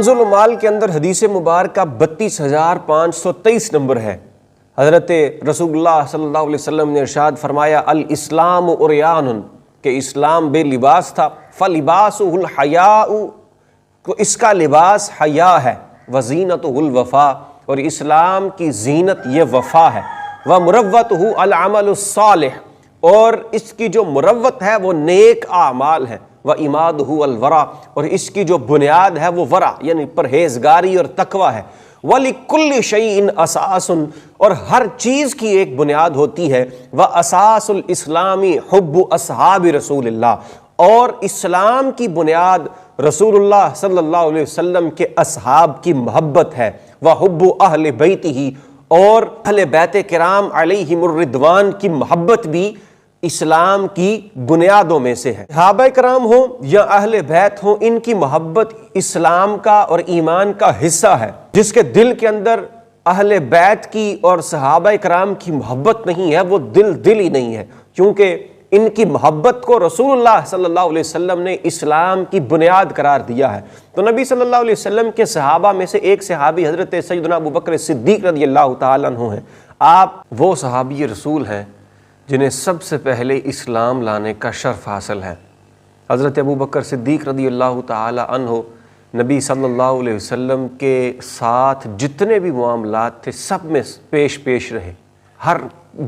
کنز المال کے اندر حدیث مبارکہ 32,523 نمبر ہے۔ حضرت رسول اللہ صلی اللہ علیہ وسلم نے ارشاد فرمایا الاسلام عریان، کہ اسلام بے لباس تھا، فلباسہ الحیاء، تو اس کا لباس حیا ہے، وزینتہ الوفا، اور اسلام کی زینت یہ وفا ہے، ومروتہ العمل الصالح، اور اس کی جو مروت ہے وہ نیک اعمال ہے، وامادہ الورع، اور اس کی جو بنیاد ہے وہ ورع یعنی پرہیزگاری اور تقوی ہے، وَلِكُلِّ شَيْءٍ أَسَاسٌ، اور ہر چیز کی ایک بنیاد ہوتی ہے، وَأَسَاسُ الْإِسْلَامِ حُبُّ أَصْحَابِ رسول اللہ، اور اسلام کی بنیاد رسول اللہ صلی اللہ علیہ وسلم کے اصحاب کی محبت ہے، وَحُبُّ أَهْلِ بَيْتِهِ، اور اہل بیت کرام علیہم الرضوان کی محبت بھی اسلام کی بنیادوں میں سے ہے۔ صحابہ کرام ہوں یا اہل بیت ہوں، ان کی محبت اسلام کا اور ایمان کا حصہ ہے۔ جس کے دل کے اندر اہل بیت کی اور صحابہ کرام کی محبت نہیں ہے وہ دل ہی نہیں ہے، کیونکہ ان کی محبت کو رسول اللہ صلی اللہ علیہ وسلم نے اسلام کی بنیاد قرار دیا ہے۔ تو نبی صلی اللہ علیہ وسلم کے صحابہ میں سے ایک صحابی حضرت سیدنا ابو بکر صدیق رضی اللہ تعالیٰ عنہ ہیں۔ آپ وہ صحابی رسول ہیں جنہیں سب سے پہلے اسلام لانے کا شرف حاصل ہے۔ حضرت ابو بکر صدیق رضی اللہ تعالیٰ عنہ نبی صلی اللہ علیہ وسلم کے ساتھ جتنے بھی معاملات تھے سب میں پیش رہے، ہر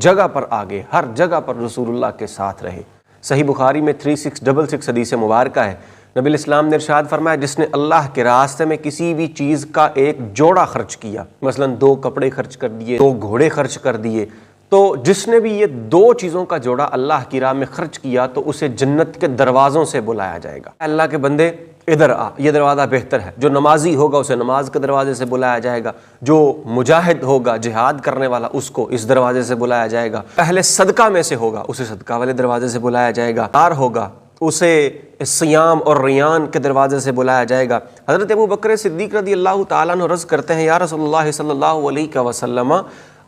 جگہ پر آگے، ہر جگہ پر رسول اللہ کے ساتھ رہے۔ صحیح بخاری میں 3666 حدیث مبارکہ ہے، نبی الاسلام نے ارشاد فرمایا جس نے اللہ کے راستے میں کسی بھی چیز کا ایک جوڑا خرچ کیا، مثلا 2 کپڑے خرچ کر دیے، 2 گھوڑے خرچ کر دیے، تو جس نے بھی یہ 2 چیزوں کا جوڑا اللہ کی راہ میں خرچ کیا تو اسے جنت کے دروازوں سے بلایا جائے گا۔ اللہ کے بندے ادھر آ، یہ دروازہ بہتر ہے۔ جو نمازی ہوگا اسے نماز کے دروازے سے بلایا جائے گا، جو مجاہد ہوگا جہاد کرنے والا اس کو اس دروازے سے بلایا جائے گا، اہل صدقہ میں سے ہوگا اسے صدقہ والے دروازے سے بلایا جائے گا، دار ہوگا اسے سیام اور ریان کے دروازے سے بلایا جائے گا۔ حضرت ابو بکر صدیق رضی اللہ تعالیٰ عنہ عرض کرتے ہیں یا رسول اللہ صلی اللہ علیہ وسلم،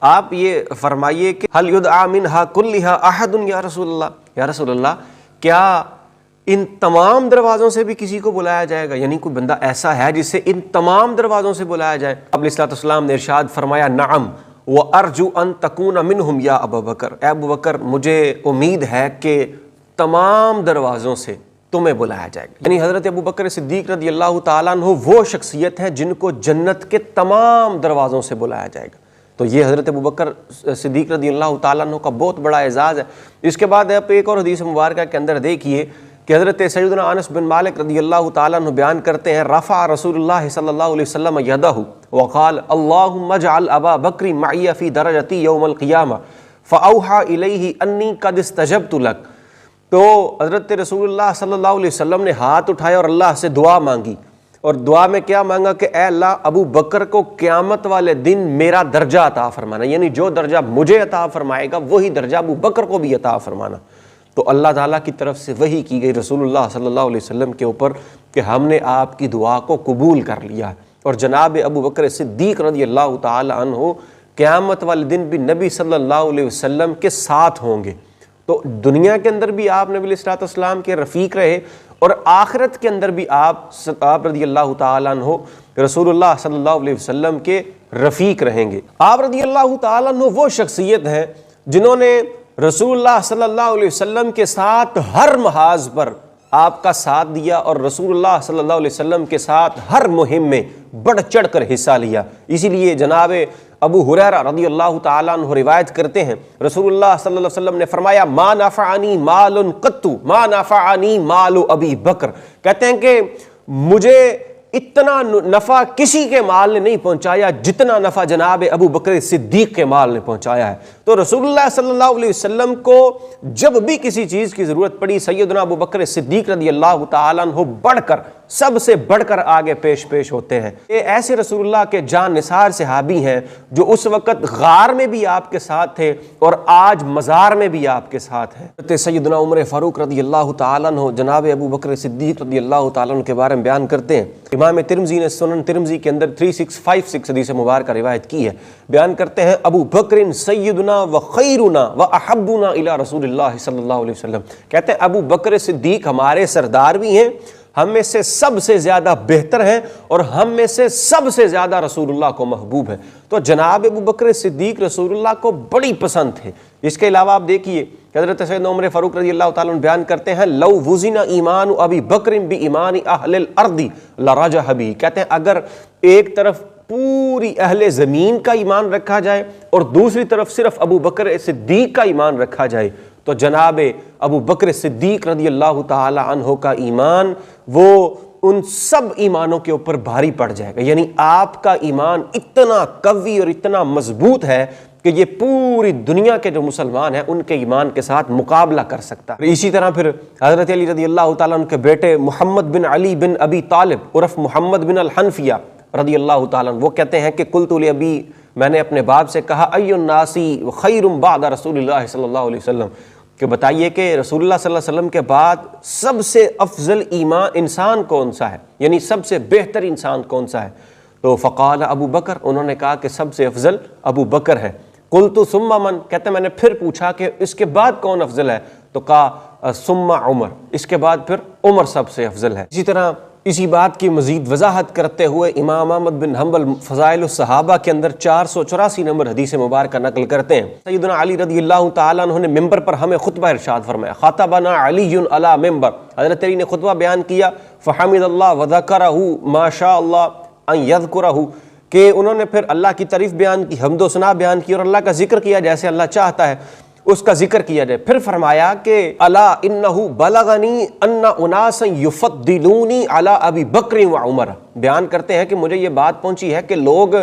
آپ یہ فرمائیے کہ حل یدعا منہا کلہا احد یا رسول اللہ، یا رسول اللہ کیا ان تمام دروازوں سے بھی کسی کو بلایا جائے گا، یعنی کوئی بندہ ایسا ہے جسے ان تمام دروازوں سے بلایا جائے؟ علیہ الصلوۃ والسلام نے ارشاد فرمایا نعم وارجو ان تکون منہم یا ابو بکر، اے ابو بکر مجھے امید ہے کہ تمام دروازوں سے تمہیں بلایا جائے گا۔ یعنی حضرت ابو بکر صدیق رضی اللہ تعالیٰ عنہ وہ شخصیت ہے جن کو جنت کے تمام دروازوں سے بلایا جائے گا۔ تو یہ حضرت ابو بکر صدیق رضی اللہ تعالیٰ عنہ کا بہت بڑا اعزاز ہے۔ اس کے بعد آپ ایک اور حدیث مبارکہ کے اندر دیکھیے کہ حضرت سیدنا انس بن مالک رضی اللہ تعالیٰ عنہ بیان کرتے ہیں رفع رسول اللہ صلی اللہ علیہ وسلم یدہ وقال اللہم اجعل ابا بکر معی فی درجتی یوم القیامہ فاوحى الیہ انی قد استجبت لک۔ تو حضرت رسول اللہ صلی اللہ علیہ وسلم نے ہاتھ اٹھایا اور اللہ سے دعا مانگی، اور دعا میں کیا مانگا کہ اے اللہ ابو بکر کو قیامت والے دن میرا درجہ عطا فرمانا، یعنی جو درجہ مجھے عطا فرمائے گا وہی درجہ ابو بکر کو بھی عطا فرمانا۔ تو اللہ تعالیٰ کی طرف سے وحی کی گئی رسول اللہ صلی اللہ علیہ وسلم کے اوپر کہ ہم نے آپ کی دعا کو قبول کر لیا، اور جناب ابو بکر صدیق رضی اللہ تعالی عنہ قیامت والے دن بھی نبی صلی اللہ علیہ وسلم کے ساتھ ہوں گے۔ تو دنیا کے اندر بھی آپ نبی علیہ السلام کے رفیق رہے، اور آخرت کے اندر بھی آپ رضی اللہ تعالیٰ عنہ رسول اللہ صلی اللہ علیہ وسلم کے رفیق رہیں گے۔ آپ رضی اللہ تعالیٰ عنہ وہ شخصیت ہیں جنہوں نے رسول اللہ صلی اللہ علیہ وسلم کے ساتھ ہر محاذ پر آپ کا ساتھ دیا، اور رسول اللہ صلی اللہ علیہ وسلم کے ساتھ ہر مہم میں بڑھ چڑھ کر حصہ لیا۔ اسی لیے جناب ابو ہریرہ رضی اللہ تعالیٰ عنہ روایت کرتے ہیں رسول اللہ صلی اللہ علیہ وسلم نے فرمایا ما نفعنی مال قط ما نفعنی مال ابی بکر، کہتے ہیں کہ مجھے اتنا نفع کسی کے مال نے نہیں پہنچایا جتنا نفع جناب ابو بکر صدیق کے مال نے پہنچایا ہے۔ تو رسول اللہ صلی اللہ علیہ وسلم کو جب بھی کسی چیز کی ضرورت پڑی سیدنا ابو بکر صدیق رضی اللہ تعالیٰ عنہ بڑھ کر سب سے بڑھ کر آگے پیش ہوتے ہیں۔ یہ ایسے رسول اللہ کے جان نثار صحابی ہیں جو اس وقت غار میں بھی آپ کے ساتھ تھے اور آج مزار میں بھی آپ کے ساتھ ہیں۔ سیدنا عمر فاروق رضی اللہ تعالیٰ عنہ جناب ابو بکر صدیق رضی اللہ تعالیٰ عنہ کے بارے میں بیان کرتے ہیں۔ امام ترمذی نے سنن ترمذی کے اندر 3656 حدیث مبارکہ روایت کی ہے، بیان کرتے ہیں ابو بکر سیدنا و خیرنا و احبنا الی رسول اللہ صلی اللہ علیہ وسلم، کہتے ہیں ابو بکر صدیق ہمارے سردار بھی ہیں، ہم میں سے سب سے زیادہ بہتر ہیں اور ہم میں سے سب سے زیادہ رسول اللہ کو محبوب ہیں۔ تو جناب ابو بکر صدیق رسول اللہ کو بڑی پسند تھے۔ اس کے علاوہ آپ دیکھیے کہ حضرت سیدنا عمر فاروق رضی اللہ تعالیٰ عنہ بیان کرتے ہیں لو وزن ایمان ابی بکر بایمان اہل الارض لرجح بہ، کہتے ہیں اگر ایک طرف پوری اہل زمین کا ایمان رکھا جائے اور دوسری طرف صرف ابو بکر صدیق کا ایمان رکھا جائے تو جناب ابو بکر صدیق رضی اللہ تعالی عنہ کا ایمان وہ ان سب ایمانوں کے اوپر بھاری پڑ جائے گا۔ یعنی آپ کا ایمان اتنا قوی اور اتنا مضبوط ہے کہ یہ پوری دنیا کے جو مسلمان ہیں ان کے ایمان کے ساتھ مقابلہ کر سکتا ہے۔ اسی طرح پھر حضرت علی رضی اللہ تعالیٰ عنہ کے بیٹے محمد بن علی بن ابی طالب عرف محمد بن الحنفیہ رضی اللہ تعالیٰ عنہ وہ کہتے ہیں کہ قلت لابی، میں نے اپنے باپ سے کہا ای الناس خیر بعد رسول اللہ صلی اللہ علیہ وسلم، کہ بتائیے کہ رسول اللہ صلی اللہ علیہ وسلم کے بعد سب سے افضل ایمان انسان کون سا ہے، یعنی سب سے بہتر انسان کون سا ہے؟ تو فقال ابو بکر، انہوں نے کہا کہ سب سے افضل ابو بکر ہے۔ قلت ثم من، کہتے ہیں میں نے پھر پوچھا کہ اس کے بعد کون افضل ہے؟ تو کہا ثم عمر، اس کے بعد پھر عمر سب سے افضل ہے۔ اسی طرح اسی بات کی مزید وضاحت کرتے ہوئے امام احمد بن حنبل فضائل الصحابہ کے اندر 484 نمبر حدیث مبارکہ نقل کرتے ہیں، سیدنا علی رضی اللہ تعالیٰ عنہ نے ممبر پر ہمیں خطبہ ارشاد فرمایا، خاطبنا علی علی ممبر، حضرت علی نے خطبہ بیان کیا، فحمد اللہ وذکرہ ما شاء اللہ ان یذکرہ، کہ انہوں نے پھر اللہ کی تعریف بیان کی، حمد و ثنا بیان کی اور اللہ کا ذکر کیا جیسے اللہ چاہتا ہے اس کا ذکر کیا جائے۔ پھر فرمایا کہ الا انہ بلغنی ان اناسا یفضلونی علی ابی بکر و عمر، بیان کرتے ہیں کہ مجھے یہ بات پہنچی ہے کہ لوگ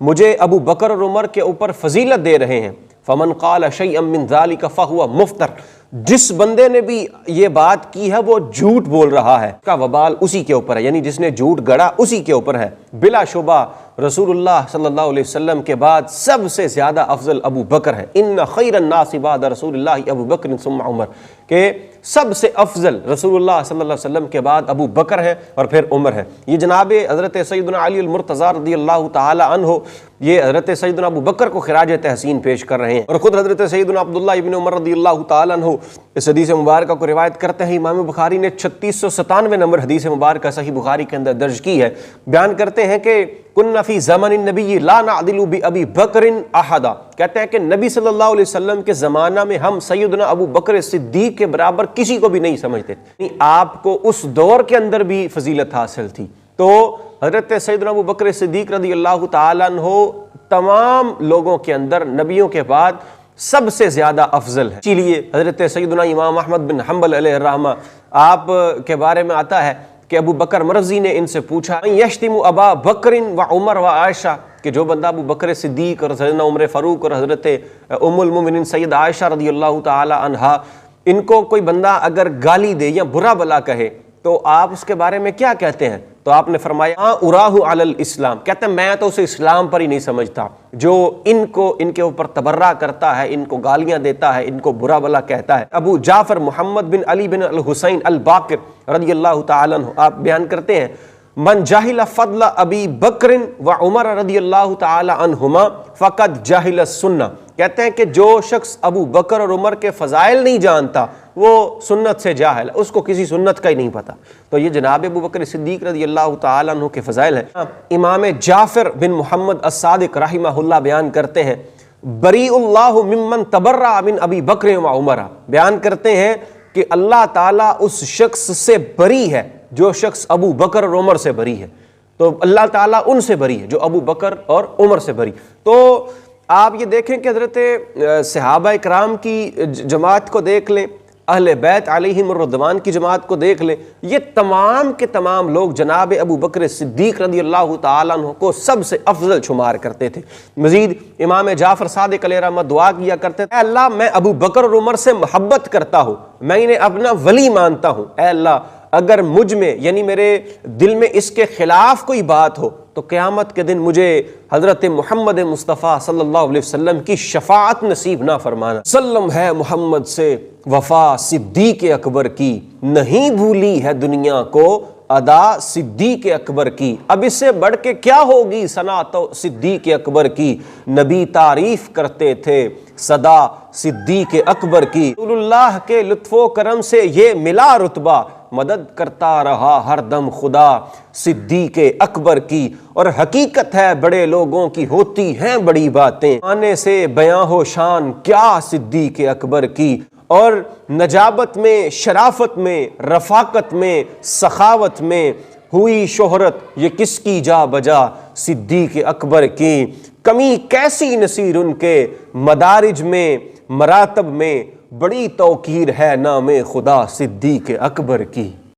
مجھے ابو بکر اور عمر کے اوپر فضیلت دے رہے ہیں۔ فمن قال شیئا من ذلک فہو مفتر، جس بندے نے بھی یہ بات کی ہے وہ جھوٹ بول رہا ہے، اس کا وبال اسی کے اوپر ہے، یعنی جس نے جھوٹ گڑا اسی کے اوپر ہے۔ بلا شبہ رسول اللہ صلی اللہ علیہ وسلم کے بعد سب سے زیادہ افضل ابو بکر ہے۔ ان خیر الناس بعد رسول اللہ ابو بکر ثم عمر، کہ سب سے افضل رسول اللہ صلی اللہ علیہ وسلم کے بعد ابو بکر ہے اور پھر عمر ہے۔ یہ جناب حضرت سیدنا علی المرتضیٰ رضی اللہ تعالی عنہ یہ حضرت سیدنا ابو بکر کو خراج تحسین پیش کر رہے ہیں، اور خود حضرت سیدنا عبداللہ ابن عمر رضی اللہ تعالی عنہ اس حدیث مبارکہ کو روایت کرتے ہیں۔ امام بخاری نے 3697 نمبر حدیث مبارکہ صحیح بخاری کے اندر درج کی ہے، بیان کرتے ہیں کہ کنا فی زمن النبی لا نعدل بابی بکر احدا، کہتے ہیں کہ نبی صلی اللہ علیہ وسلم کے زمانہ میں ہم سیدنا ابو بکر صدیق کے برابر کسی کو بھی نہیں سمجھتے، آپ کو اس دور کے اندر بھی فضیلت حاصل تھی۔ تو حضرت سیدنا ابو بکر صدیق رضی اللہ تعالیٰ عنہ تمام لوگوں کے اندر نبیوں کے بعد سب سے زیادہ افضل ہے۔ اسی لیے حضرت سیدنا امام احمد بن حنبل علیہ الرحمہ آپ کے بارے میں آتا ہے کہ ابو بکر مرضی نے ان سے پوچھا یشتم ابا بکر و عمر و عائشہ، کہ جو بندہ ابو بکر صدیق اور سیدنا عمر فاروق اور حضرت ام المومنین سید عائشہ رضی اللہ تعالی عنہا ان کو کوئی بندہ اگر گالی دے یا برا بلا کہے تو آپ اس کے بارے میں کیا کہتے ہیں؟ تو آپ نے فرمایا اراہ علی الاسلام، کہتے ہیں میں تو اسے اسلام پر ہی نہیں سمجھتا، جو ان کے اوپر تبرہ کرتا ہے، ان کو گالیاں دیتا ہے، ان کو برا بلا کہتا ہے۔ ابو جعفر محمد بن علی بن الحسین الباقر رضی اللہ تعالی عنہ آپ بیان کرتے ہیں من جاہل فضل ابی بکر و عمر رضی اللہ تعالی عنہما فقد جاہل السنہ، کہتے ہیں کہ جو شخص ابو بکر اور عمر کے فضائل نہیں جانتا وہ سنت سے جاہل ہے، اس کو کسی سنت کا ہی نہیں پتا۔ تو یہ جناب ابو بکر صدیق رضی اللہ تعالیٰ عنہ کے فضائل ہیں۔ امام جعفر بن محمد الصادق رحمہ اللہ بیان کرتے ہیں بری اللہ ممن تبرع من ابی بکر و عمر، بیان کرتے ہیں کہ اللہ تعالیٰ اس شخص سے بری ہے جو شخص ابو بکر اور عمر سے بری ہے، تو اللہ تعالیٰ ان سے بری ہے جو ابو بکر اور عمر سے بری۔ تو آپ یہ دیکھیں کہ حضرت صحابہ اکرام کی جماعت کو دیکھ لیں، اہل بیت علیہم الرضوان کی جماعت کو دیکھ لیں، یہ تمام کے تمام لوگ جناب ابو بکر صدیق رضی اللہ تعالیٰ عنہ کو سب سے افضل شمار کرتے تھے۔ مزید امام جعفر صادق علیہ رحمہ دعا کیا کرتے تھے اے اللہ میں ابو بکر اور عمر سے محبت کرتا ہوں، میں انہیں اپنا ولی مانتا ہوں، اے اللہ اگر مجھ میں یعنی میرے دل میں اس کے خلاف کوئی بات ہو تو قیامت کے دن مجھے حضرت محمد مصطفیٰ صلی اللہ علیہ وسلم کی شفاعت نصیب نہ فرمانا۔ سلم ہے محمد سے وفا صدیق اکبر کی، نہیں بھولی ہے دنیا کو ادا صدیق اکبر کی، اب اس سے بڑھ کے کیا ہوگی ثنا تو صدیق اکبر کی، نبی تعریف کرتے تھے صدا صدیق اکبر کی، رسول اللہ کے لطف و کرم سے یہ ملا رتبہ مدد کرتا رہا ہر دم خدا صدیق اکبر کی۔ اور حقیقت ہے بڑے لوگوں کی ہوتی ہیں بڑی باتیں، آنے سے بیاں ہو شان کیا صدیق اکبر کی۔ اور نجابت میں، شرافت میں، رفاقت میں، سخاوت میں ہوئی شہرت یہ کس کی جا بجا صدیق اکبر کی۔ کمی کیسی نصیر ان کے مدارج میں، مراتب میں، بڑی توقیر ہے نام خدا صدیق اکبر کی۔